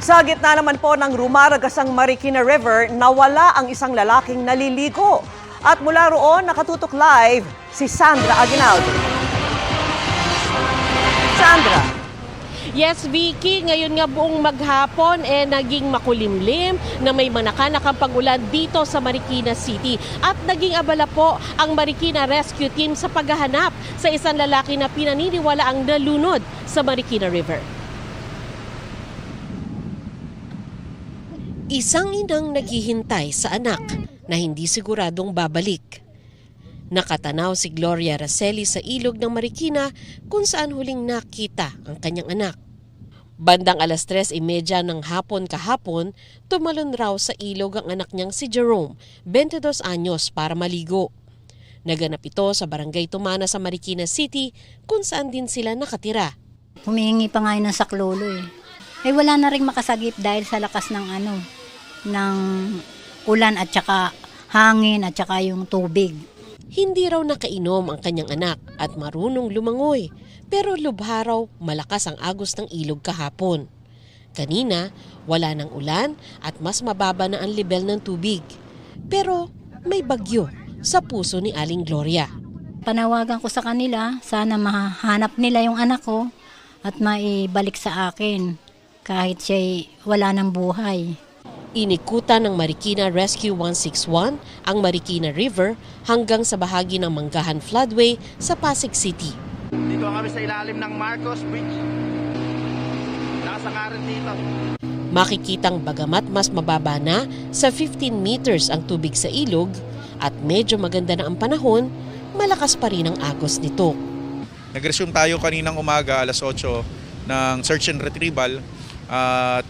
Sa gitna naman po ng rumaragasang Marikina River, nawala ang isang lalaking naliligo. At mula roon, nakatutok live si Sandra Aguinaldo. Sandra. Yes, Vicky, ngayon nga buong maghapon naging makulimlim na may manakanakang pag-ulan dito sa Marikina City. At naging abala po ang Marikina Rescue Team sa paghahanap sa isang lalaki na pinaniniwala ang nalunod sa Marikina River. Isang inang naghihintay sa anak na hindi siguradong babalik. Nakatanaw si Gloria Raceli sa ilog ng Marikina kung saan huling nakita ang kanyang anak. Bandang 3:30 ng hapon kahapon, tumalon raw sa ilog ang anak niyang si Jerome, 22 anyos, para maligo. Naganap ito sa Barangay Tumana sa Marikina City kung saan din sila nakatira. Humihingi pa nga yun ng saklolo eh. Wala na rin makasagip dahil sa lakas ng ng ulan at saka hangin at saka yung tubig. Hindi raw nakainom ang kanyang anak at marunong lumangoy, pero lubha raw malakas ang agos ng ilog kahapon. Kanina, wala ng ulan at mas mababa na ang lebel ng tubig. Pero may bagyo sa puso ni Aling Gloria. Panawagan ko sa kanila, sana mahanap nila yung anak ko at maibalik sa akin kahit siya'y wala ng buhay. Inikutan ng Marikina Rescue 161 ang Marikina River hanggang sa bahagi ng Manggahan Floodway sa Pasig City. Dito kami sa ilalim ng Marcos Bridge. Nakasangaran dito. Makikitang bagamat mas mababa na sa 15 meters ang tubig sa ilog at medyo maganda na ang panahon, malakas pa rin ang agos nito. Nag-resume tayo kaninang umaga, 8:00, ng search and retrieval at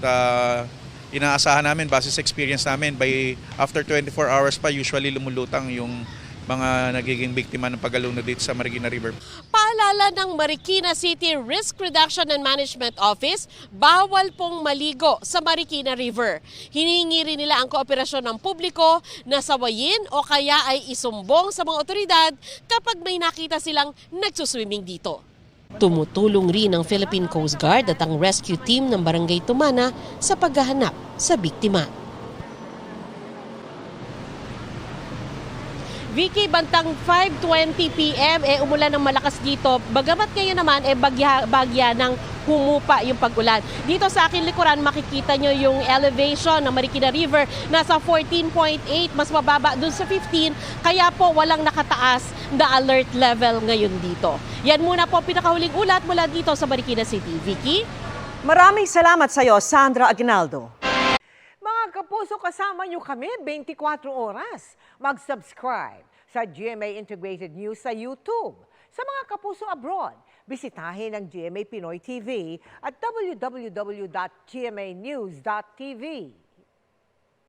inaasahan namin base sa experience namin by after 24 hours pa usually lumulutang yung mga nagiging biktima ng paggalunod dito sa Marikina River. Paalala ng Marikina City Risk Reduction and Management Office, bawal pong maligo sa Marikina River. Hinihingi rin nila ang kooperasyon ng publiko na sawayin o kaya ay isumbong sa mga otoridad kapag may nakita silang nagsuswimming dito. Tumutulong rin ang Philippine Coast Guard at ang rescue team ng Barangay Tumana sa paghahanap sa biktima. Vicky, bantang 5:20 p.m. umulan ng malakas dito. Bagamat ngayon naman bagya ng humupa yung pag-ulan. Dito sa akin likuran makikita nyo yung elevation ng Marikina River. Nasa 14.8, mas mababa dun sa 15. Kaya po walang nakataas na alert level ngayon dito. Yan muna po pinakahuling ulat mula dito sa Marikina City. Vicky? Maraming salamat sa iyo, Sandra Aguinaldo. Mga kapuso, kasama nyo kami 24 oras. Mag-subscribe sa GMA Integrated News sa YouTube. Sa mga kapuso abroad, bisitahin ang GMA Pinoy TV at www.gmanews.tv.